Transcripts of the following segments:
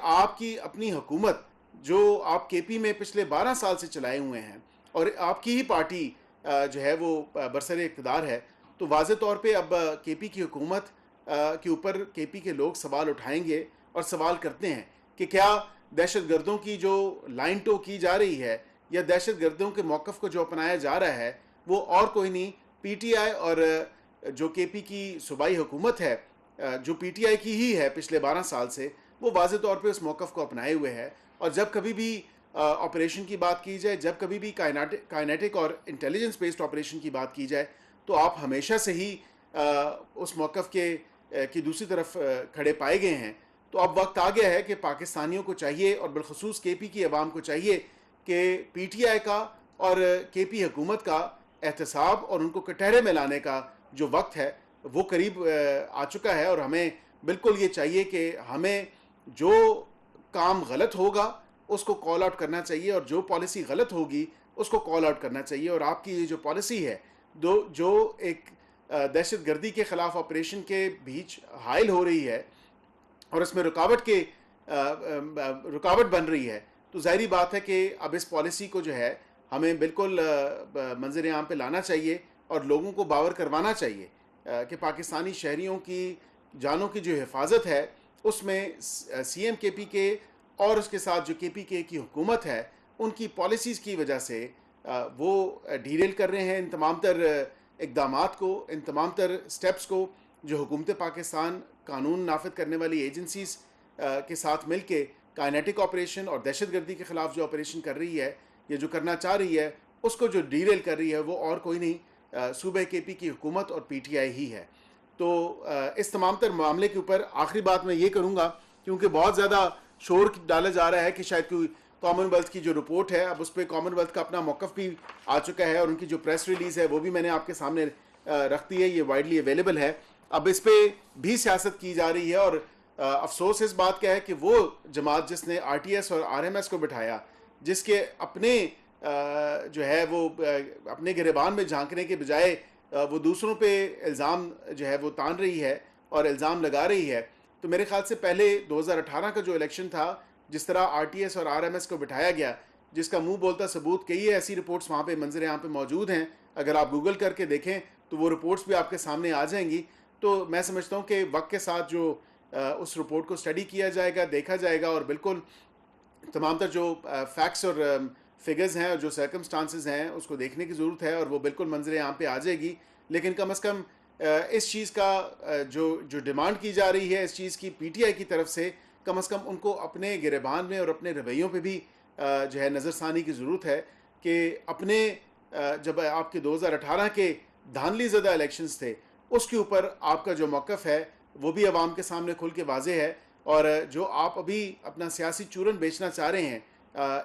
आपकी अपनी हुकूमत जो आप केपी में पिछले 12 साल से चलाए हुए हैं और आपकी ही पार्टी जो है वो बरसर इक़्तिदार है, तो वाज़े तौर पे अब केपी की हुकूमत के ऊपर केपी के लोग सवाल उठाएंगे और सवाल करते हैं कि क्या दहशतगर्दों की जो लाइन टो की जा रही है या दहशतगर्दों के मौक़िफ़ को जो अपनाया जा रहा है वो और कोई नहीं, पीटीआई और जो केपी की सूबाई हुकूमत है, जो पीटीआई की ही है पिछले 12 साल से, वो वाज़े तौर पे उस मौक़िफ़ को अपनाए हुए है। और जब कभी भी ऑपरेशन की बात की जाए, जब कभी भी काइनेटिक और इंटेलिजेंस बेस्ड ऑपरेशन की बात की जाए, तो आप हमेशा से ही उस मौक़िफ़ के की दूसरी तरफ खड़े पाए गए हैं। तो अब वक्त आ गया है कि पाकिस्तानियों को चाहिए और बिलखसूस केपी की अवाम को चाहिए कि पीटीआई का और केपी हुकूमत का एहतसाब और उनको कटहरे में लाने का जो वक्त है वो करीब आ चुका है। और हमें बिल्कुल ये चाहिए कि हमें जो काम गलत होगा उसको कॉल आउट करना चाहिए और जो पॉलिसी गलत होगी उसको कॉल आउट करना चाहिए। और आपकी ये जो पॉलिसी है जो एक दहशतगर्दी के ख़िलाफ़ ऑपरेशन के बीच हायल हो रही है और इसमें रुकावट बन रही है, तो ज़ाहिरी बात है कि अब इस पॉलिसी को जो है हमें बिल्कुल मंज़र आम पे लाना चाहिए और लोगों को बावर करवाना चाहिए कि पाकिस्तानी शहरियों की जानों की जो हिफाजत है उसमें सीएम केपी के और उसके साथ जो केपी के की हुकूमत है उनकी पॉलिसीज़ की वजह से वो डीरेल कर रहे हैं इन तमाम तर इक़दामात को, इन तमाम तर स्टेप्स को जो हुकूमत पाकिस्तान कानून नाफिद करने वाली एजेंसीज़ के साथ मिल के काइनेटिक ऑपरेशन और दहशतगर्दी के ख़िलाफ़ जो ऑपरेशन कर रही है या जो करना चाह रही है उसको जो डीरेल कर रही है वो और कोई नहीं, सूबे केपी की हुकूमत और पीटीआई ही है। तो इस तमाम तर मामले के ऊपर आखिरी बात मैं ये करूँगा, क्योंकि बहुत ज़्यादा शोर डाला जा रहा है कि शायद कोई कॉमनवेल्थ की जो रिपोर्ट है अब उस पर कॉमनवेल्थ का अपना मौक़िफ़ भी आ चुका है और उनकी जो प्रेस रिलीज़ है वो भी मैंने आपके सामने रख दी है, ये वाइडली अवेलेबल है। अब इस पर भी सियासत की जा रही है और अफसोस इस बात का है कि वो जमात जिसने आरटीएस और आरएमएस को बिठाया, जिसके अपने जो है वो अपने गिरबान में झांकने के बजाय वो दूसरों पे इल्ज़ाम जो है वो तान रही है और इल्ज़ाम लगा रही है, तो मेरे ख्याल से पहले 2018 का जो इलेक्शन था, जिस तरह आरटीएस और आरएमएस को बिठाया गया, जिसका मुंह बोलता सबूत कई ऐसी रिपोर्ट्स वहाँ पे मंजर यहाँ पे मौजूद हैं, अगर आप गूगल करके देखें तो वो रिपोर्ट्स भी आपके सामने आ जाएंगी। तो मैं समझता हूँ कि वक्त के साथ जो उस रिपोर्ट को स्टडी किया जाएगा, देखा जाएगा और बिल्कुल तमाम तर जो फैक्ट्स और फिगर्स हैं और जो सर्कमस्टांसेस हैं उसको देखने की ज़रूरत है और वो बिल्कुल मंजर यहाँ पे आ जाएगी। लेकिन कम अज़ कम इस चीज़ का जो डिमांड की जा रही है इस चीज़ की पीटीआई की तरफ से, कम अज़ कम उनको अपने गिरबान में और अपने रवैयों पे भी जो है नज़रसानी की ज़रूरत है कि अपने जब आपके 2018 के धांधली ज़दा इलेक्शंस थे उसके ऊपर आपका जो मौक़िफ़ है वो भी आवाम के सामने खुल के वाज़े है और जो आप अभी अपना सियासी चूरन बेचना चाह रहे हैं,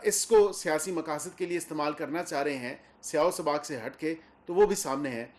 इसको सियासी मकासद के लिए इस्तेमाल करना चाह रहे हैं स्याह सबाक से हट के, तो वो भी सामने है।